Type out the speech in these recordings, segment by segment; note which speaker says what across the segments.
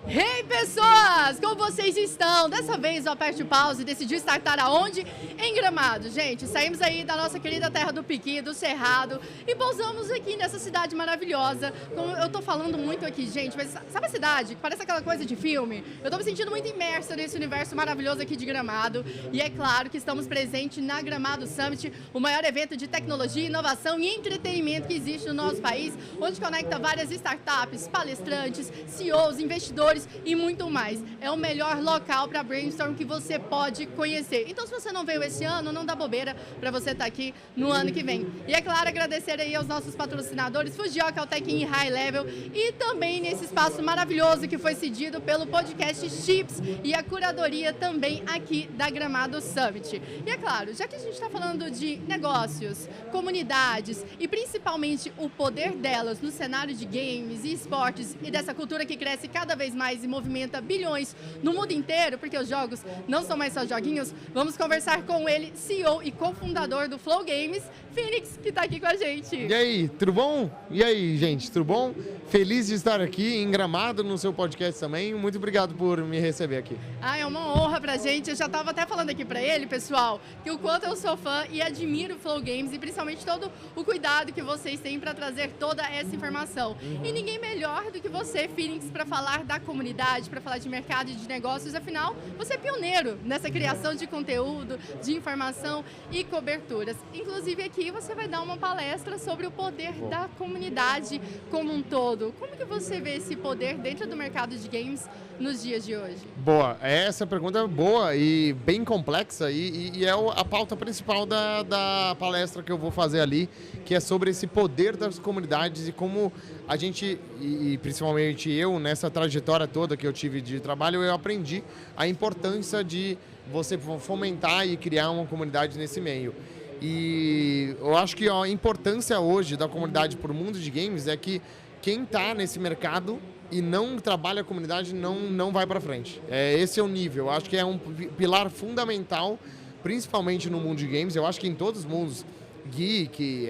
Speaker 1: Hey pessoas, como vocês estão? Dessa vez o Aperte o Pause decidiu startar aonde? Em Gramado. Gente, saímos aí da nossa querida terra do Piqui, do Cerrado e pousamos aqui nessa cidade maravilhosa. Como eu tô falando muito aqui, gente, mas sabe a cidade? Parece aquela coisa de filme. Eu tô me sentindo muito imersa nesse universo maravilhoso aqui de Gramado e é claro que estamos presentes na Gramado Summit, o maior evento de tecnologia, inovação e entretenimento que existe no nosso país, onde conecta várias startups, palestrantes, CEOs, investidores e muito mais. É o melhor local para brainstorm que você pode conhecer. Então, se você não veio esse ano, não dá bobeira para você estar aqui no ano que vem. E é claro, agradecer aí aos nossos patrocinadores, Fujioka, Caltech e High Level, e também nesse espaço maravilhoso que foi cedido pelo podcast Chips e a curadoria também aqui da Gramado Summit. E é claro, já que a gente está falando de negócios, comunidades e principalmente o poder delas no cenário de games e esportes e dessa cultura que cresce cada vez mais e movimenta bilhões no mundo inteiro, porque os jogos não são mais só joguinhos, vamos conversar com ele, CEO e cofundador do Flow Games, Phoenix, que está aqui com a gente.
Speaker 2: E aí, tudo bom? E aí, gente, tudo bom? Feliz de estar aqui em Gramado, no seu podcast também. Muito obrigado por me receber aqui.
Speaker 1: É uma honra pra gente. Eu já estava até falando aqui pra ele, pessoal, que o quanto eu sou fã e admiro o Flow Games e principalmente todo o cuidado que vocês têm para trazer toda essa informação. E ninguém melhor do que você, Phoenix, para falar da comunidade, para falar de mercado e de negócios. Afinal, você é pioneiro nessa criação de conteúdo, de informação e coberturas. Inclusive aqui você vai dar uma palestra sobre o poder da comunidade como um todo. Como que você vê esse poder dentro do mercado de games nos dias de hoje?
Speaker 2: Boa, essa pergunta é boa e bem complexa e é a pauta principal da palestra que eu vou fazer ali, que é sobre esse poder das comunidades e como a gente, e principalmente eu, nessa trajetória toda que eu tive de trabalho, eu aprendi a importância de você fomentar e criar uma comunidade nesse meio. E eu acho que a importância hoje da comunidade para o mundo de games é que quem está nesse mercado e não trabalha a comunidade não vai para frente. Esse é o nível. Eu acho que é um pilar fundamental, principalmente no mundo de games. Eu acho que em todos os mundos, geek,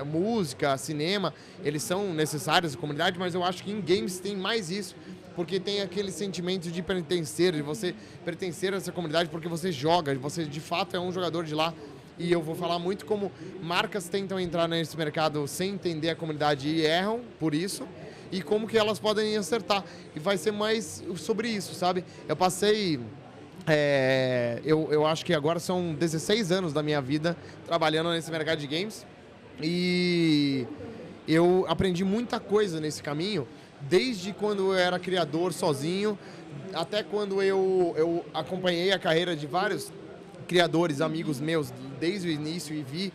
Speaker 2: música, cinema, eles são necessários, a comunidade, mas eu acho que em games tem mais isso, porque tem aquele sentimento de pertencer, de você pertencer a essa comunidade porque você joga, você de fato é um jogador de lá. E eu vou falar muito como marcas tentam entrar nesse mercado sem entender a comunidade e erram por isso, e como que elas podem acertar. E vai ser mais sobre isso, sabe? Eu passei... eu acho que agora são 16 anos da minha vida trabalhando nesse mercado de games. E eu aprendi muita coisa nesse caminho, desde quando eu era criador sozinho, até quando eu acompanhei a carreira de vários criadores, amigos meus, desde o início e vi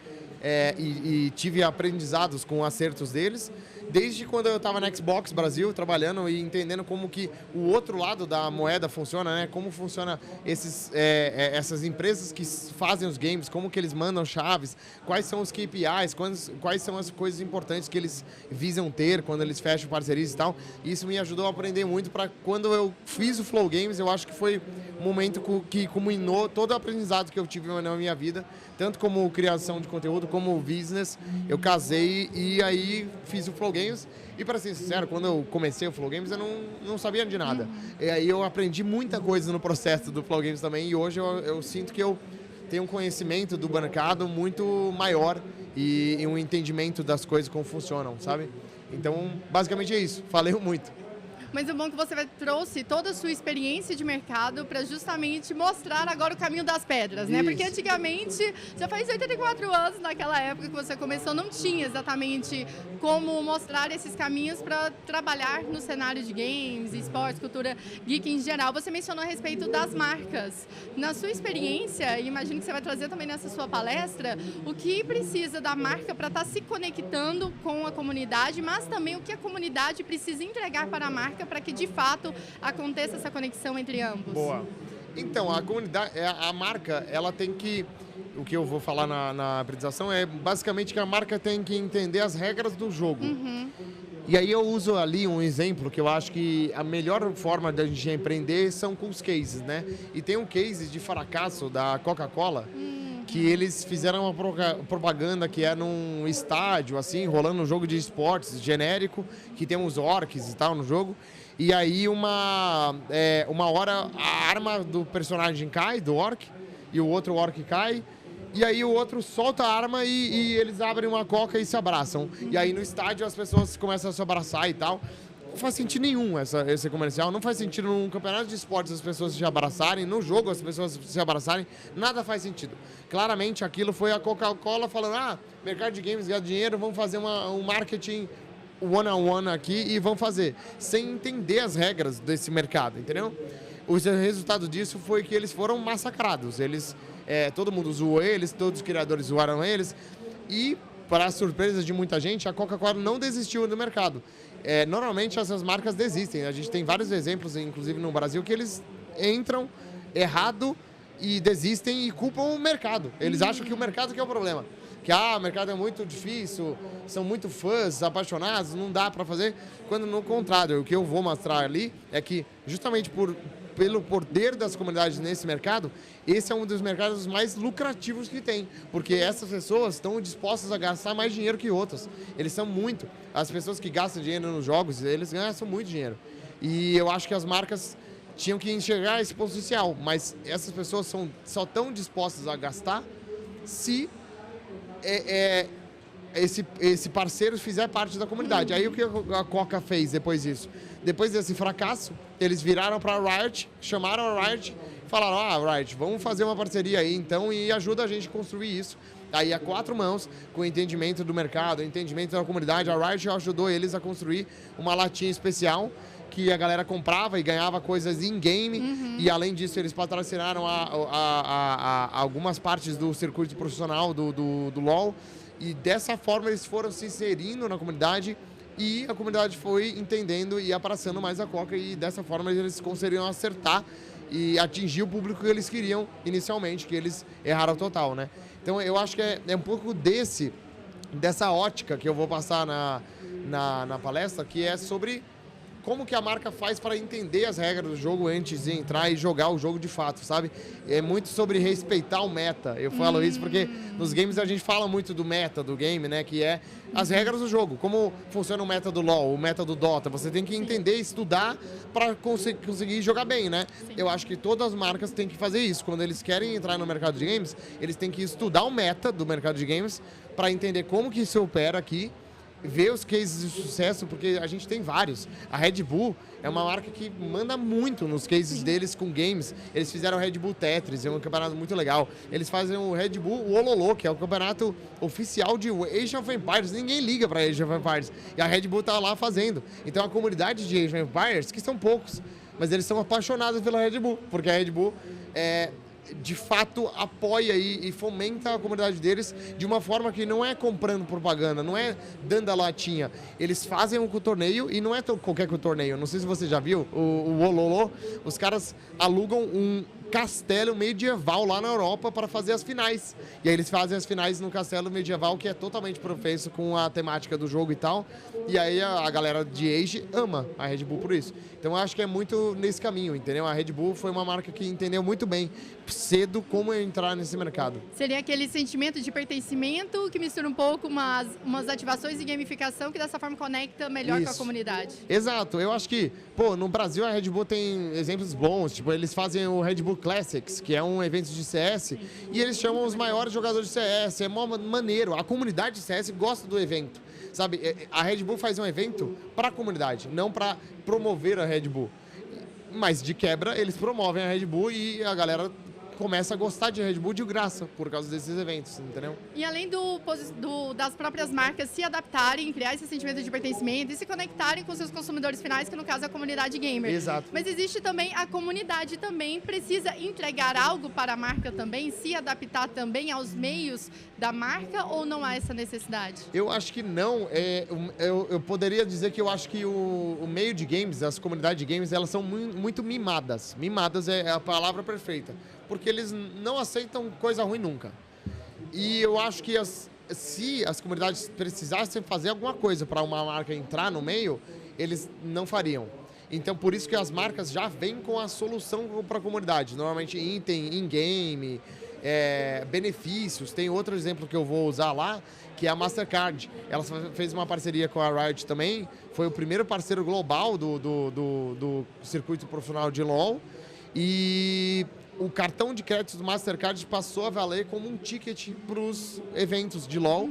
Speaker 2: e tive aprendizados com acertos deles, desde quando eu estava na Xbox Brasil trabalhando e entendendo como que o outro lado da moeda funciona, né? Como funciona essas empresas que fazem os games, como que eles mandam chaves, quais são os KPIs, quais são as coisas importantes que eles visam ter quando eles fecham parcerias e tal. Isso me ajudou a aprender muito para quando eu fiz o Flow Games, eu acho que foi um momento que culminou todo o aprendizado que eu tive na minha vida, tanto como criação de conteúdo, como business. Eu casei e aí fiz o Flow Games. E para ser sincero, quando eu comecei o Flow Games, eu não sabia de nada. E aí eu aprendi muita coisa no processo do Flow Games também. E hoje eu sinto que eu tenho um conhecimento do mercado muito maior e um entendimento das coisas como funcionam, sabe? Então, basicamente é isso. Falei muito.
Speaker 1: Mas o bom é que você trouxe toda a sua experiência de mercado para justamente mostrar agora o caminho das pedras, né?
Speaker 2: Isso.
Speaker 1: Porque antigamente, já faz 84 anos, naquela época que você começou, não tinha exatamente como mostrar esses caminhos para trabalhar no cenário de games, esportes, cultura geek em geral. Você mencionou a respeito das marcas. Na sua experiência, e imagino que você vai trazer também nessa sua palestra, o que precisa da marca para estar se conectando com a comunidade, mas também o que a comunidade precisa entregar para a marca para que, de fato, aconteça essa conexão entre ambos.
Speaker 2: Boa. Então, a comunidade, a marca, ela tem que... O que eu vou falar na apresentação é basicamente que a marca tem que entender as regras do jogo. E aí eu uso ali um exemplo que eu acho que a melhor forma da gente empreender são com os cases, né? E tem um case de fracasso da Coca-Cola, que eles fizeram uma propaganda que é num estádio, assim, rolando um jogo de esportes genérico, que tem uns orcs e tal no jogo. E aí uma hora a arma do personagem cai, do orc, e o outro orc cai. E aí o outro solta a arma e eles abrem uma coca e se abraçam. E aí no estádio as pessoas começam a se abraçar e tal. Não faz sentido nenhum esse comercial. Não faz sentido num campeonato de esportes as pessoas se abraçarem, no jogo as pessoas se abraçarem. Nada faz sentido. Claramente aquilo foi a Coca-Cola falando, mercado de games ganha dinheiro, vamos fazer um marketing one-on-one aqui e vão fazer. Sem entender as regras desse mercado, entendeu? O resultado disso foi que eles foram massacrados. Todo mundo zoou eles, todos os criadores zoaram eles. E, para a surpresa de muita gente, a Coca-Cola não desistiu do mercado. Normalmente essas marcas desistem. A gente tem vários exemplos, inclusive no Brasil, que eles entram errado e desistem e culpam o mercado. Eles acham que o mercado que é o problema. Que o mercado é muito difícil, são muito fãs, apaixonados, não dá para fazer. Quando no contrário, o que eu vou mostrar ali é que justamente pelo poder das comunidades nesse mercado, esse é um dos mercados mais lucrativos que tem, porque essas pessoas estão dispostas a gastar mais dinheiro que outras. Eles são muito. As pessoas que gastam dinheiro nos jogos, eles gastam muito dinheiro. E eu acho que as marcas tinham que enxergar esse potencial, mas essas pessoas só estão dispostas a gastar se esse parceiro fizer parte da comunidade. Aí o que a Coca fez depois disso? Depois desse fracasso, eles viraram para a Riot, chamaram a Riot e falaram, Riot, vamos fazer uma parceria aí então e ajuda a gente a construir isso. Aí a 4 mãos, com o entendimento do mercado, o entendimento da comunidade, a Riot ajudou eles a construir uma latinha especial que a galera comprava e ganhava coisas in-game. E além disso, eles patrocinaram algumas partes do circuito profissional do LoL. E dessa forma eles foram se inserindo na comunidade e a comunidade foi entendendo e abraçando mais a Coca. E dessa forma eles conseguiram acertar e atingir o público que eles queriam inicialmente, que eles erraram total, né? Então eu acho que é um pouco dessa ótica que eu vou passar na palestra, que é sobre como que a marca faz para entender as regras do jogo antes de entrar e jogar o jogo de fato, sabe? É muito sobre respeitar o meta. Eu falo isso porque nos games a gente fala muito do meta do game, né? Que é as regras do jogo. Como funciona o meta do LoL, o meta do Dota. Você tem que entender, estudar para conseguir jogar bem, né? Sim. Eu acho que todas as marcas têm que fazer isso. Quando eles querem entrar no mercado de games, eles têm que estudar o meta do mercado de games para entender como que isso opera aqui, ver os cases de sucesso, porque a gente tem vários. A Red Bull é uma marca que manda muito nos cases deles com games. Eles fizeram o Red Bull Tetris, é um campeonato muito legal. Eles fazem o Red Bull Ololô, que é o campeonato oficial de Age of Empires. Ninguém liga para Age of Empires. E a Red Bull tá lá fazendo. Então a comunidade de Age of Empires, que são poucos, mas eles são apaixonados pela Red Bull, porque a Red Bull de fato apoia e fomenta a comunidade deles de uma forma que não é comprando propaganda, não é dando a latinha. Eles fazem um torneio e não é qualquer torneio. Não sei se você já viu, o Ololô, os caras alugam um castelo medieval lá na Europa para fazer as finais. E aí eles fazem as finais no castelo medieval, que é totalmente professo com a temática do jogo e tal. E aí a galera de Age ama a Red Bull por isso. Então eu acho que é muito nesse caminho, entendeu? A Red Bull foi uma marca que entendeu muito bem cedo como entrar nesse mercado.
Speaker 1: Seria aquele sentimento de pertencimento que mistura um pouco umas ativações e gamificação que dessa forma conecta melhor com a comunidade.
Speaker 2: Exato. Eu acho que, no Brasil a Red Bull tem exemplos bons. Tipo, eles fazem o Red Bull Classics, que é um evento de CS, e eles chamam os maiores jogadores de CS. É mó maneiro. A comunidade de CS gosta do evento, sabe? A Red Bull faz um evento para a comunidade, não para promover a Red Bull. Mas de quebra, eles promovem a Red Bull e a galera começa a gostar de Red Bull de graça por causa desses eventos, entendeu?
Speaker 1: E além das próprias marcas se adaptarem, criar esse sentimento de pertencimento e se conectarem com seus consumidores finais, que no caso é a comunidade gamer.
Speaker 2: Exato.
Speaker 1: Mas existe também, a comunidade também precisa entregar algo para a marca também, se adaptar também aos meios da marca, ou não há essa necessidade?
Speaker 2: Eu acho que não. Eu poderia dizer que eu acho que o meio de games, as comunidades de games, elas são muito mimadas. Mimadas é a palavra perfeita. Porque eles não aceitam coisa ruim nunca. E eu acho que se as comunidades precisassem fazer alguma coisa para uma marca entrar no meio, eles não fariam. Então, por isso que as marcas já vêm com a solução para a comunidade. Normalmente, item, in-game, benefícios. Tem outro exemplo que eu vou usar lá, que é a Mastercard. Ela fez uma parceria com a Riot também. Foi o primeiro parceiro global do circuito profissional de LoL. E o cartão de crédito do Mastercard passou a valer como um ticket para os eventos de LoL.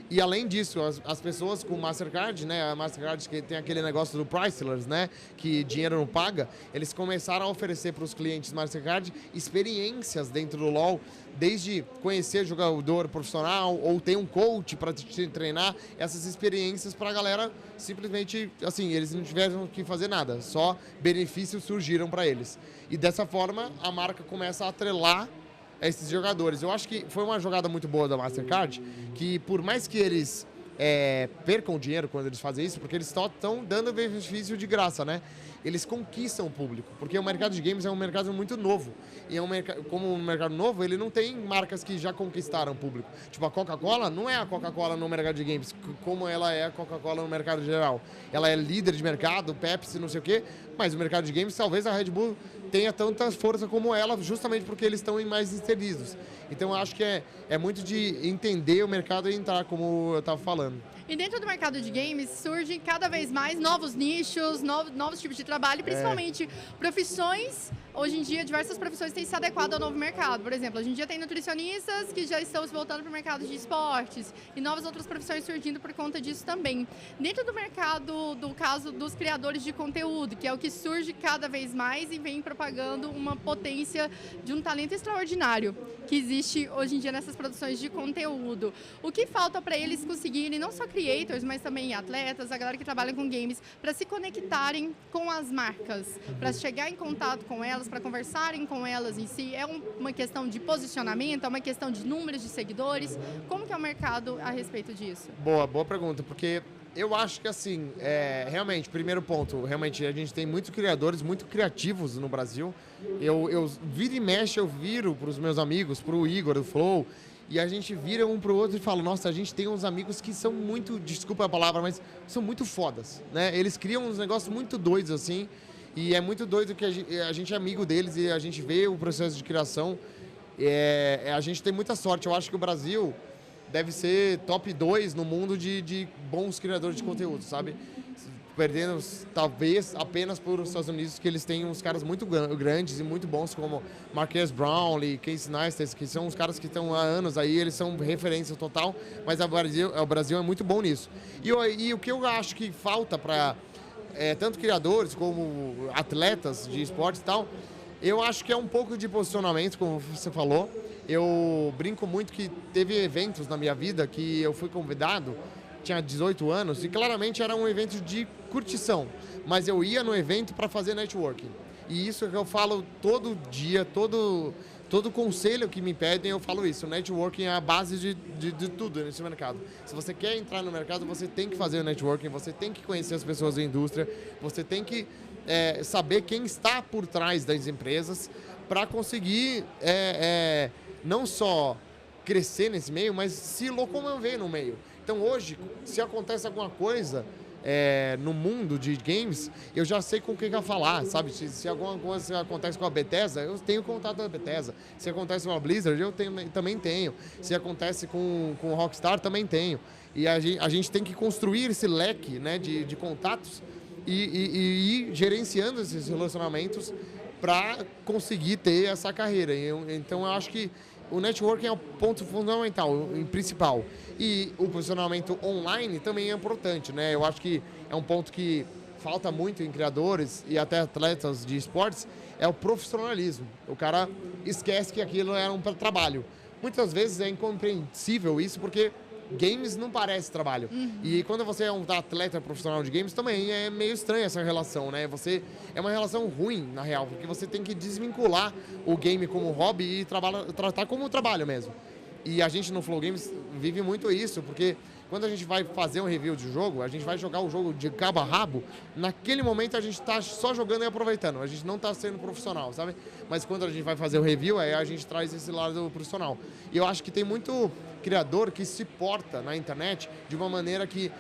Speaker 2: E além disso, as pessoas com Mastercard, né, a Mastercard que tem aquele negócio do Priceless, né, que dinheiro não paga, eles começaram a oferecer para os clientes Mastercard experiências dentro do LoL, desde conhecer jogador profissional ou ter um coach para te treinar, essas experiências para a galera simplesmente, assim, eles não tiveram que fazer nada, só benefícios surgiram para eles. E dessa forma, a marca começa a atrelar esses jogadores. Eu acho que foi uma jogada muito boa da Mastercard, que por mais que eles percam dinheiro quando eles fazem isso, porque eles estão dando benefício de graça, né? Eles conquistam o público, porque o mercado de games é um mercado muito novo. E como um mercado novo, ele não tem marcas que já conquistaram o público. Tipo, a Coca-Cola não é a Coca-Cola no mercado de games, como ela é a Coca-Cola no mercado geral. Ela é líder de mercado, Pepsi, não sei o quê, mas o mercado de games, talvez a Red Bull tenha tanta força como ela, justamente porque eles estão mais inseridos. Então, eu acho que é muito de entender o mercado e entrar, como eu estava falando.
Speaker 1: E dentro do mercado de games surgem cada vez mais novos nichos, novos tipos de trabalho, principalmente profissões. Hoje em dia, diversas profissões têm se adequado ao novo mercado. Por exemplo, hoje em dia tem nutricionistas que já estão se voltando para o mercado de esportes e novas outras profissões surgindo por conta disso também. Dentro do mercado, do caso dos criadores de conteúdo, que é o que surge cada vez mais e vem propagando uma potência de um talento extraordinário que existe hoje em dia nessas produções de conteúdo. O que falta para eles conseguirem, não só creators, mas também atletas, a galera que trabalha com games, para se conectarem com as marcas, para chegar em contato com elas, para conversarem com elas em si? É uma questão de posicionamento, é uma questão de números de seguidores? Como que é o mercado a respeito disso?
Speaker 2: Boa pergunta, porque eu acho que assim, realmente, primeiro ponto, realmente a gente tem muitos criadores muito criativos no Brasil. Eu vira e mexe, eu viro para os meus amigos, para o Igor, do Flow, e a gente vira um pro outro e fala, nossa, a gente tem uns amigos que são muito, desculpa a palavra, mas são muito fodas, né? Eles criam uns negócios muito doidos, assim, e é muito doido que a gente é amigo deles e a gente vê o processo de criação. A gente tem muita sorte. Eu acho que o Brasil deve ser top 2 no mundo de bons criadores de conteúdo, sabe? Perdendo, talvez, apenas por os Estados Unidos, que eles têm uns caras muito grandes e muito bons, como Marques Brownlee, Casey Neistat, que são os caras que estão há anos aí, eles são referência total, mas o Brasil é muito bom nisso. E o que eu acho que falta para tanto criadores como atletas de esportes e tal, eu acho que é um pouco de posicionamento, como você falou. Eu brinco muito que teve eventos na minha vida que eu fui convidado, tinha 18 anos, e claramente era um evento de curtição, mas eu ia no evento para fazer networking. E isso é que eu falo todo dia, todo conselho que me pedem, eu falo isso. O networking é a base de tudo nesse mercado. Se você quer entrar no mercado, você tem que fazer o networking, você tem que conhecer as pessoas da indústria, você tem que saber quem está por trás das empresas para conseguir não só crescer nesse meio, mas se locomover no meio. Então hoje, se acontece alguma coisa no mundo de games, eu já sei com quem vai falar, sabe? Se alguma coisa acontece com a Bethesda, eu tenho contato da Bethesda. Se acontece com a Blizzard, eu também tenho. Se acontece com o Rockstar, também tenho. E a gente tem que construir esse leque, né, de contatos e ir gerenciando esses relacionamentos para conseguir ter essa carreira. Então eu acho que o networking é o ponto fundamental, o principal. E o posicionamento online também é importante, né? Eu acho que é um ponto que falta muito em criadores e até atletas de esportes, é o profissionalismo. O cara esquece que aquilo era um trabalho. Muitas vezes é incompreensível isso, porque games não parece trabalho. E quando você é um atleta profissional de games, também é meio estranha essa relação, né? É uma relação ruim, na real, porque você tem que desvincular o game como hobby e tratar como trabalho mesmo. E a gente no Flow Games vive muito isso, porque Quando a gente vai fazer um review de jogo, a gente vai jogar o jogo de cabo a rabo, naquele momento a gente tá só jogando e aproveitando, a gente não tá sendo profissional, sabe? Mas quando a gente vai fazer o review, aí a gente traz esse lado profissional. E eu acho que tem muito criador que se porta na internet de uma maneira que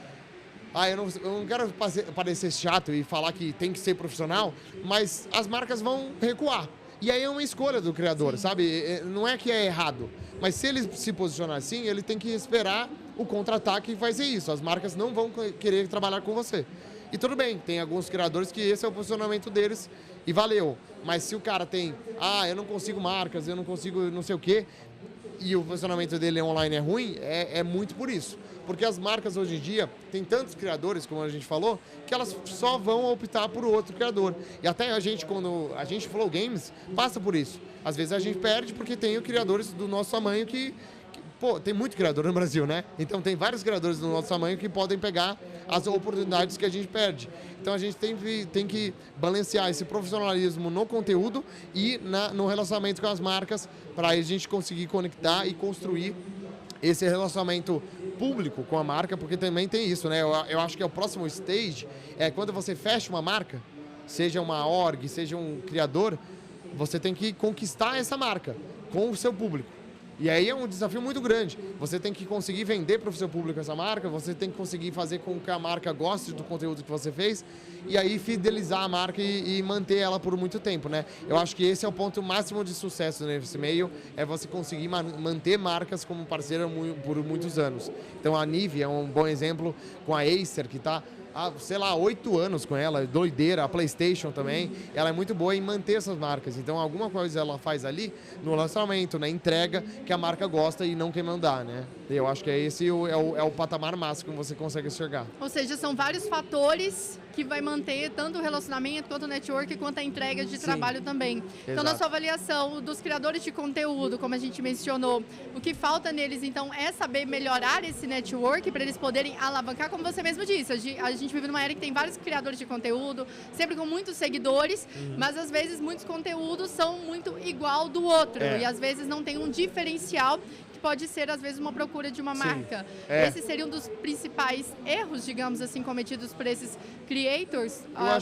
Speaker 2: eu não quero parecer chato e falar que tem que ser profissional, mas as marcas vão recuar. E aí é uma escolha do criador, Sim. sabe? Não é que é errado, mas se ele se posicionar assim, ele tem que esperar o contra-ataque e fazer isso. As marcas não vão querer trabalhar com você. E tudo bem, tem alguns criadores que esse é o posicionamento deles e valeu. Mas se o cara tem, eu não consigo marcas, eu não consigo não sei o quê, e o posicionamento dele online é ruim, é muito por isso. Porque as marcas hoje em dia, tem tantos criadores, como a gente falou, que elas só vão optar por outro criador. E até a gente, quando a gente Flow Games, passa por isso. Às vezes a gente perde porque tem criadores do nosso tamanho que tem muito criador no Brasil, né? Então tem vários criadores do nosso tamanho que podem pegar as oportunidades que a gente perde. Então a gente tem que balancear esse profissionalismo no conteúdo e no relacionamento com as marcas para a gente conseguir conectar e construir esse relacionamento público com a marca, porque também tem isso, né? Eu acho que é o próximo stage, quando você fecha uma marca, seja uma org, seja um criador, você tem que conquistar essa marca com o seu público. E aí é um desafio muito grande. Você tem que conseguir vender para o seu público essa marca, você tem que conseguir fazer com que a marca goste do conteúdo que você fez e aí fidelizar a marca e manter ela por muito tempo, né? Eu acho que esse é o ponto máximo de sucesso nesse meio, é você conseguir manter marcas como parceira por muitos anos. Então a Nive é um bom exemplo com a Acer, que está há, 8 anos com ela, doideira, a PlayStation também, ela é muito boa em manter essas marcas. Então, alguma coisa ela faz ali no lançamento, na entrega, que a marca gosta e não quer mandar, né? Eu acho que esse é o patamar máximo que você consegue enxergar.
Speaker 1: Ou seja, são vários fatores que vai manter tanto o relacionamento, quanto o network, quanto a entrega de trabalho também. Então, na sua avaliação dos criadores de conteúdo, como a gente mencionou, o que falta neles, então, é saber melhorar esse network para eles poderem alavancar, como você mesmo disse. A gente vive numa era que tem vários criadores de conteúdo, sempre com muitos seguidores, mas às vezes muitos conteúdos são muito igual do outro e às vezes não tem um diferencial que pode ser, às vezes, uma procura de uma marca. Esse seria um dos principais erros, digamos assim, cometidos por esses creators,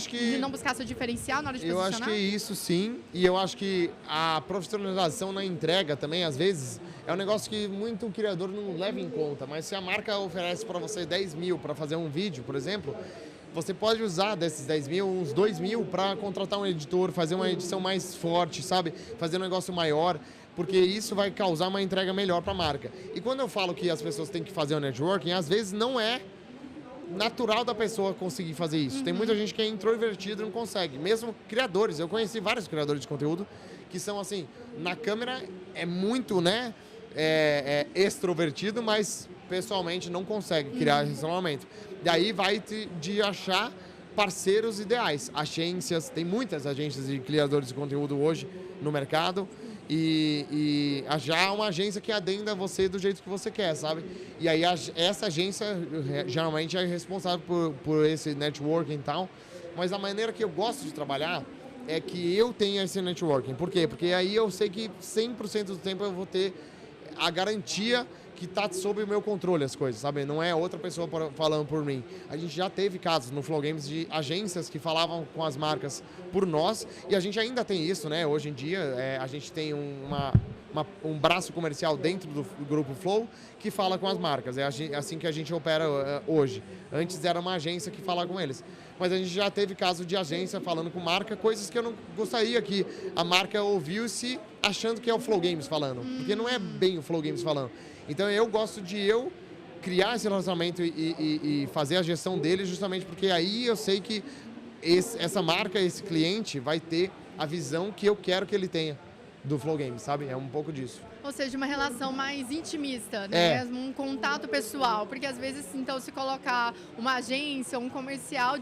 Speaker 1: de não buscar seu diferencial na hora de posicionar?
Speaker 2: Eu acho que isso sim, e eu acho que a profissionalização na entrega também, às vezes, é um negócio que muito criador não leva em conta, mas se a marca oferece para você 10 mil para fazer um vídeo, por exemplo, você pode usar desses 10 mil, uns 2 mil para contratar um editor, fazer uma edição mais forte, sabe? Fazer um negócio maior, porque isso vai causar uma entrega melhor para a marca. E quando eu falo que as pessoas têm que fazer o networking, às vezes não é natural da pessoa conseguir fazer isso. Tem muita gente que é introvertida e não consegue. Mesmo criadores, eu conheci vários criadores de conteúdo que são assim, na câmera é muito, né, extrovertido, mas pessoalmente não consegue criar relacionamento. Daí vai de achar parceiros ideais. Agências, tem muitas agências de criadores de conteúdo hoje no mercado. E já uma agência que adenda você do jeito que você quer, sabe? E aí essa agência geralmente é responsável por esse networking e tal, mas a maneira que eu gosto de trabalhar é que eu tenha esse networking. Por quê? Porque aí eu sei que 100% do tempo eu vou ter a garantia que está sob o meu controle as coisas, sabe? Não é outra pessoa falando por mim. A gente já teve casos no Flow Games de agências que falavam com as marcas por nós, e a gente ainda tem isso, né? Hoje em dia, a gente tem um braço comercial dentro do grupo Flow que fala com as marcas. É assim que a gente opera hoje. Antes era uma agência que falava com eles. Mas a gente já teve caso de agência falando com marca, coisas que eu não gostaria que a marca ouvisse achando que é o Flow Games falando. Porque não é bem o Flow Games falando. Então eu gosto de criar esse relacionamento e fazer a gestão dele justamente porque aí eu sei que essa marca, esse cliente vai ter a visão que eu quero que ele tenha do Flow Games, sabe? É um pouco disso.
Speaker 1: Ou seja, uma relação mais intimista, né? Um contato pessoal, porque às vezes, então, se colocar uma agência, um comercial,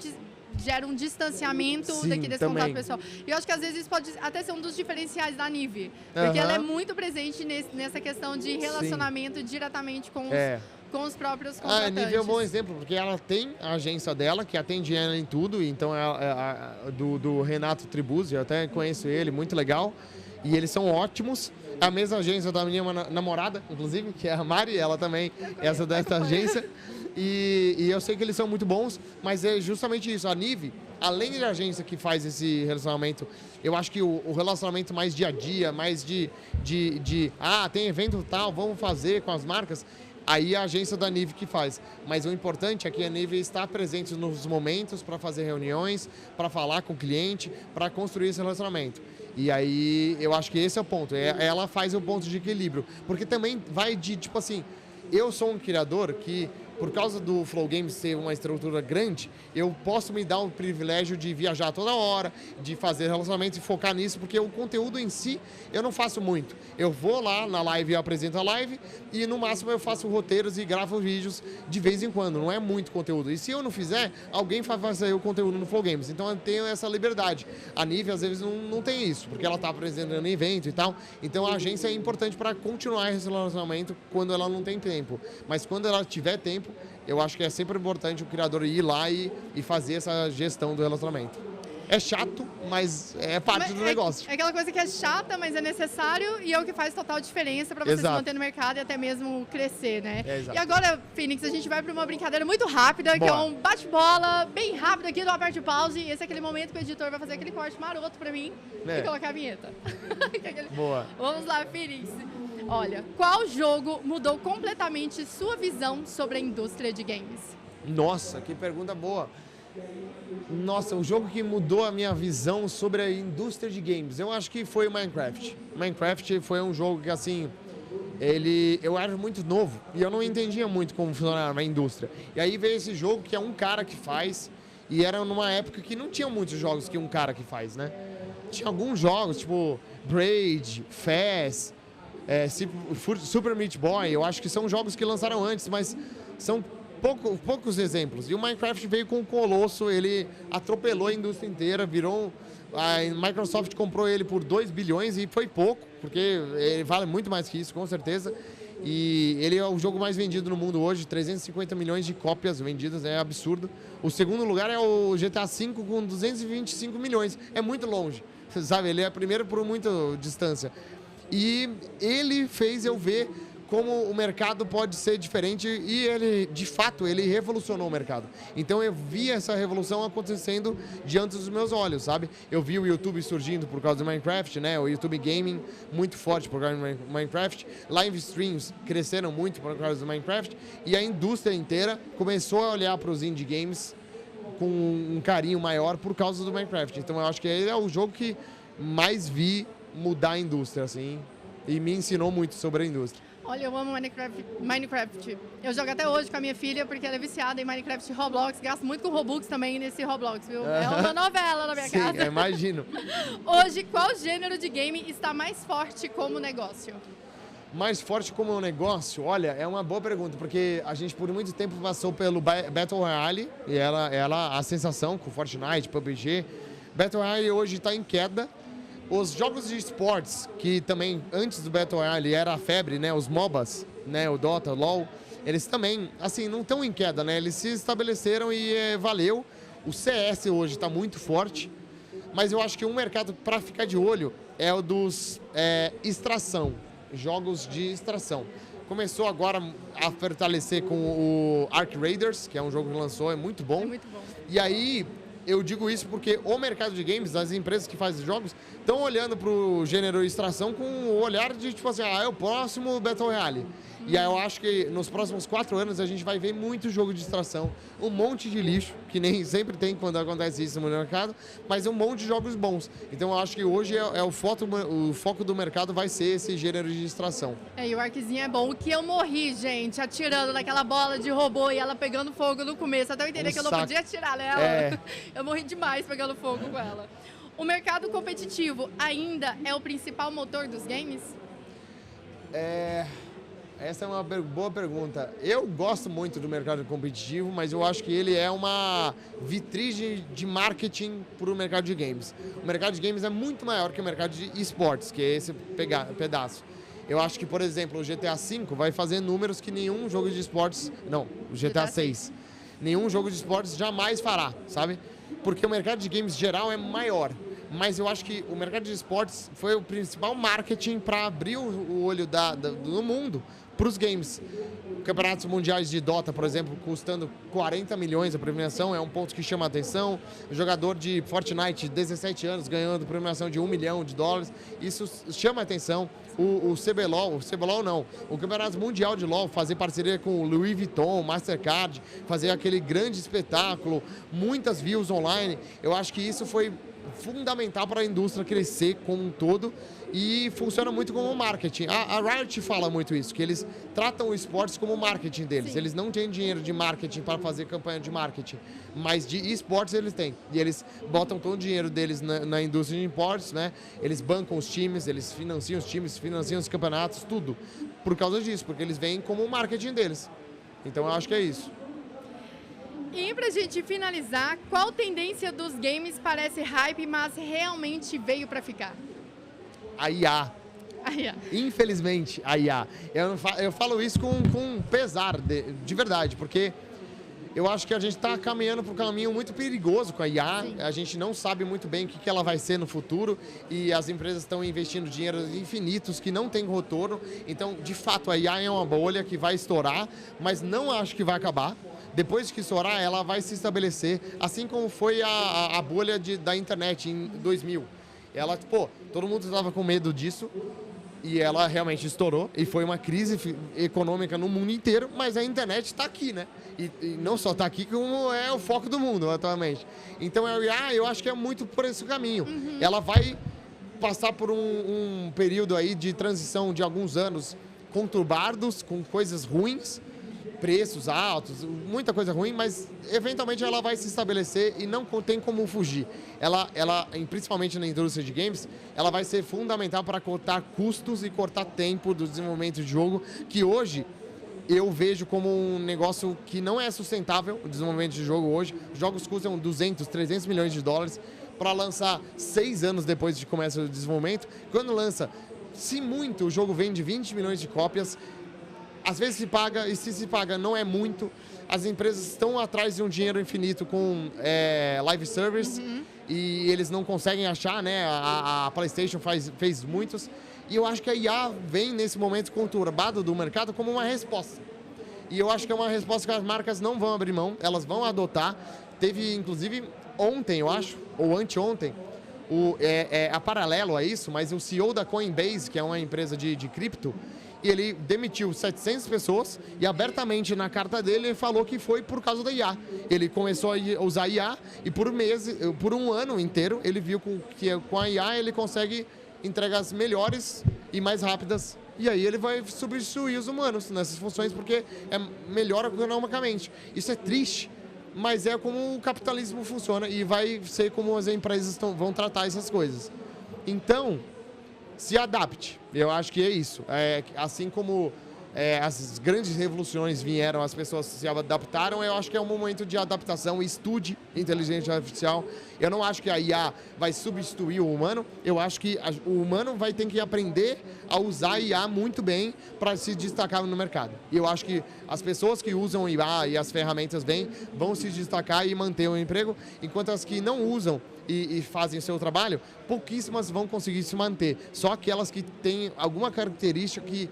Speaker 1: gera um distanciamento desse contato pessoal. E eu acho que às vezes isso pode até ser um dos diferenciais da Nive, porque ela é muito presente nessa questão de relacionamento diretamente com os próprios contratantes.
Speaker 2: A Nive é um bom exemplo, porque ela tem a agência dela, que atende ela em tudo, então do Renato Tribuzzi, eu até conheço ele, muito legal. E eles são ótimos. A mesma agência da minha namorada, inclusive, que é a Mari, ela também é dessa agência. E eu sei que eles são muito bons, mas é justamente isso. A Nive, além de agência que faz esse relacionamento, eu acho que o relacionamento mais dia a dia, mais tem evento tal, vamos fazer com as marcas, aí é a agência da Nive que faz. Mas o importante é que a Nive está presente nos momentos para fazer reuniões, para falar com o cliente, para construir esse relacionamento. E aí eu acho que esse é o ponto. Ela faz o ponto de equilíbrio. Porque também vai de, tipo assim, eu sou um criador que, por causa do Flow Games ser uma estrutura grande, eu posso me dar o privilégio de viajar toda hora, de fazer relacionamento e focar nisso, porque o conteúdo em si eu não faço muito. Eu vou lá na live e apresento a live e no máximo eu faço roteiros e gravo vídeos de vez em quando, não é muito conteúdo. E se eu não fizer, alguém vai fazer o conteúdo no Flow Games. Então eu tenho essa liberdade. A Nive às vezes não tem isso, porque ela está apresentando evento e tal. Então a agência é importante para continuar esse relacionamento quando ela não tem tempo. Mas quando ela tiver tempo, eu acho que é sempre importante o criador ir lá e fazer essa gestão do relacionamento. É chato, mas é parte do negócio.
Speaker 1: É aquela coisa que é chata, mas é necessário e é o que faz total diferença para você se manter no mercado e até mesmo crescer, né? E agora, Phoenix, a gente vai para uma brincadeira muito rápida, que é um bate-bola bem rápido aqui do Aperte Pause. E esse é aquele momento que o editor vai fazer aquele corte maroto para mim e colocar a vinheta.
Speaker 2: Boa.
Speaker 1: Vamos lá, Phoenix. Olha, qual jogo mudou completamente sua visão sobre a indústria de games?
Speaker 2: Nossa, que pergunta boa. Nossa, o jogo que mudou a minha visão sobre a indústria de games, eu acho que foi o Minecraft. Minecraft foi um jogo que, assim, eu era muito novo e eu não entendia muito como funcionava a indústria. E aí veio esse jogo que é um cara que faz, e era numa época que não tinha muitos jogos que um cara que faz, né? Tinha alguns jogos, tipo Braid, Fez, Super Meat Boy, eu acho que são jogos que lançaram antes, mas são poucos exemplos. E o Minecraft veio com o colosso, ele atropelou a indústria inteira, a Microsoft comprou ele por 2 bilhões e foi pouco, porque ele vale muito mais que isso, com certeza. E ele é o jogo mais vendido no mundo hoje, 350 milhões de cópias vendidas, é absurdo. O segundo lugar é o GTA V com 225 milhões, é muito longe, sabe? Ele é primeiro por muita distância. E ele fez eu ver como o mercado pode ser diferente e ele, de fato, ele revolucionou o mercado. Então eu vi essa revolução acontecendo diante dos meus olhos, sabe? Eu vi o YouTube surgindo por causa do Minecraft, né? O YouTube Gaming muito forte por causa do Minecraft. Live streams cresceram muito por causa do Minecraft e a indústria inteira começou a olhar para os indie games com um carinho maior por causa do Minecraft. Então eu acho que ele é o jogo que mais vi mudar a indústria, assim, e me ensinou muito sobre a indústria.
Speaker 1: Olha, eu amo Minecraft. Eu jogo até hoje com a minha filha, porque ela é viciada em Minecraft e Roblox. Gasto muito com Robux também nesse Roblox, viu? É uma novela na minha casa.
Speaker 2: Sim, imagino.
Speaker 1: Hoje, qual gênero de game está mais forte como negócio?
Speaker 2: Mais forte como negócio? Olha, é uma boa pergunta, porque a gente por muito tempo passou pelo Battle Royale, e ela a sensação com Fortnite, PUBG. Battle Royale hoje está em queda. Os jogos de esportes, que também antes do Battle Royale era a febre, né? Os MOBAs, né? O Dota, o LoL, eles também, assim, não estão em queda, né? Eles se estabeleceram e valeu. O CS hoje está muito forte, mas eu acho que um mercado para ficar de olho é o dos extração, jogos de extração. Começou agora a fortalecer com o Ark Raiders, que é um jogo que lançou, é muito bom.
Speaker 1: É muito bom.
Speaker 2: E aí, eu digo isso porque o mercado de games, as empresas que fazem jogos, estão olhando para o gênero extração com o olhar de, tipo assim, é o próximo Battle Royale. E aí eu acho que nos próximos 4 anos a gente vai ver muito jogo de extração, um monte de lixo, que nem sempre tem quando acontece isso no mercado, mas um monte de jogos bons. Então eu acho que hoje o foco do mercado vai ser esse gênero de extração.
Speaker 1: E o Arkzinho é bom. O que eu morri, gente, atirando naquela bola de robô e ela pegando fogo no começo, até eu entender que eu não podia atirar nela. Eu morri demais pegando fogo com ela. O mercado competitivo ainda é o principal motor dos games?
Speaker 2: Essa é uma boa pergunta. Eu gosto muito do mercado competitivo, mas eu acho que ele é uma vitrine de marketing para o mercado de games. O mercado de games é muito maior que o mercado de esportes, que é esse pedaço. Eu acho que, por exemplo, o GTA V vai fazer números que nenhum jogo de esportes... Não, o GTA 6. Nenhum jogo de esportes jamais fará, sabe? Porque o mercado de games geral é maior. Mas eu acho que o mercado de esportes foi o principal marketing para abrir o olho do mundo para os games. Campeonatos mundiais de Dota, por exemplo, custando 40 milhões a premiação, é um ponto que chama a atenção. O jogador de Fortnite, 17 anos, ganhando premiação de $1 milhão, isso chama a atenção. O CBLOL não, o Campeonato Mundial de LoL, fazer parceria com o Louis Vuitton, Mastercard, fazer aquele grande espetáculo, muitas views online, eu acho que isso foi fundamental para a indústria crescer como um todo e funciona muito como marketing. A Riot fala muito isso, que eles tratam o esportes como marketing deles. Sim. Eles não têm dinheiro de marketing para fazer campanha de marketing, mas de esportes eles têm. E eles botam todo o dinheiro deles na indústria de esportes, né? Eles bancam os times, eles financiam os times, financiam os campeonatos, tudo. Por causa disso, porque eles veem como o marketing deles. Então eu acho que é isso.
Speaker 1: E pra gente finalizar, qual tendência dos games parece hype, mas realmente veio pra ficar?
Speaker 2: A IA.
Speaker 1: A IA.
Speaker 2: Infelizmente, a IA. Eu falo isso com pesar, de verdade, porque eu acho que a gente está caminhando para um caminho muito perigoso com a IA. Sim. A gente não sabe muito bem o que ela vai ser no futuro e as empresas estão investindo dinheiros infinitos que não tem retorno. Então, de fato, a IA é uma bolha que vai estourar, mas não acho que vai acabar. Depois que estourar, ela vai se estabelecer, assim como foi a bolha da internet em 2000. Ela, todo mundo estava com medo disso e ela realmente estourou e foi uma crise econômica no mundo inteiro, mas a internet está aqui, né? E não só está aqui, como é o foco do mundo atualmente. Então, eu acho que é muito por esse caminho. Uhum. Ela vai passar por um período aí de transição de alguns anos conturbados, com coisas ruins, preços altos, muita coisa ruim, mas eventualmente ela vai se estabelecer e não tem como fugir. Ela, principalmente na indústria de games, ela vai ser fundamental para cortar custos e cortar tempo do desenvolvimento de jogo, que hoje eu vejo como um negócio que não é sustentável, o desenvolvimento de jogo hoje. Os jogos custam 200, 300 milhões de dólares para lançar 6 anos depois de começar o desenvolvimento. Quando lança, se muito, o jogo vende 20 milhões de cópias. Às vezes se paga, e se paga não é muito. As empresas estão atrás de um dinheiro infinito com live service. Uhum. E eles não conseguem achar, né? A PlayStation fez muitos. E eu acho que a IA vem nesse momento conturbado do mercado como uma resposta. E eu acho que é uma resposta que as marcas não vão abrir mão, elas vão adotar. Teve, inclusive, ontem, eu acho, ou anteontem, a paralelo a isso, mas o CEO da Coinbase, que é uma empresa de cripto, ele demitiu 700 pessoas e abertamente na carta dele ele falou que foi por causa da IA. Ele começou a usar IA e por um ano inteiro ele viu que com a IA ele consegue entregas melhores e mais rápidas. E aí ele vai substituir os humanos nessas funções porque é melhor economicamente. Isso é triste, mas é como o capitalismo funciona e vai ser como as empresas vão tratar essas coisas. Então, se adapte. Eu acho que é isso. Assim como as grandes revoluções vieram, as pessoas se adaptaram, eu acho que é um momento de adaptação. Estude inteligência artificial. Eu não acho que a IA vai substituir o humano. Eu acho que o humano vai ter que aprender a usar a IA muito bem para se destacar no mercado. E eu acho que as pessoas que usam IA e as ferramentas bem vão se destacar e manter o emprego, enquanto as que não usam e fazem o seu trabalho, pouquíssimas vão conseguir se manter. Só aquelas que têm alguma característica que...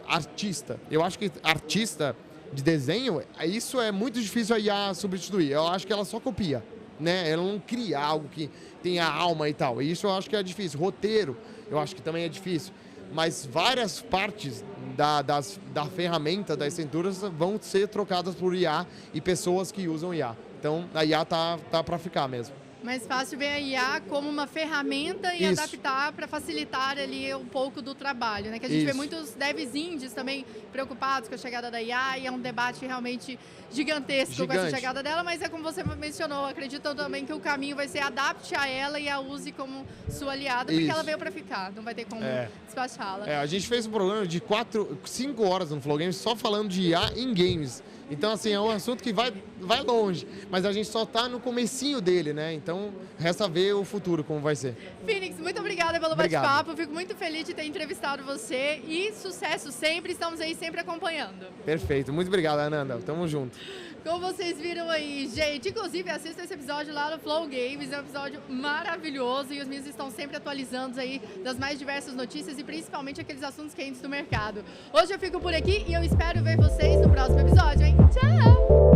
Speaker 2: artista. Eu acho que artista de desenho, isso é muito difícil a IA substituir. Eu acho que ela só copia, né? Ela não cria algo que tenha alma e tal. E isso eu acho que é difícil. Roteiro, eu acho que também é difícil. Mas várias partes da ferramenta, das cinturas, vão ser trocadas por IA e pessoas que usam IA. Então, a IA tá para ficar mesmo.
Speaker 1: Mais fácil ver a IA como uma ferramenta e
Speaker 2: Isso.
Speaker 1: adaptar para facilitar ali um pouco do trabalho, né? Que a gente vê muitos devs indies também preocupados com a chegada da IA e é um debate realmente gigantesco com essa chegada dela, mas é como você mencionou, acredito também que o caminho vai ser adapte a ela e a use como sua aliada, porque ela veio para ficar, não vai ter como despachá-la.
Speaker 2: A gente fez um programa de 5 horas no Flow Games só falando de IA em games. Então, assim, é um assunto que vai longe, mas a gente só está no comecinho dele, né? Então, Então, resta ver o futuro, como vai ser.
Speaker 1: Phoenix, muito obrigada pelo
Speaker 2: Obrigado.
Speaker 1: bate-papo. Fico muito feliz de ter entrevistado você e sucesso sempre. Estamos aí sempre acompanhando.
Speaker 2: Perfeito. Muito obrigado, Ananda. Tamo junto.
Speaker 1: Como vocês viram aí, gente, inclusive assista esse episódio lá no Flow Games, é um episódio maravilhoso e os meninos estão sempre atualizando aí das mais diversas notícias e principalmente aqueles assuntos quentes do mercado. Hoje eu fico por aqui e eu espero ver vocês no próximo episódio, hein? Tchau!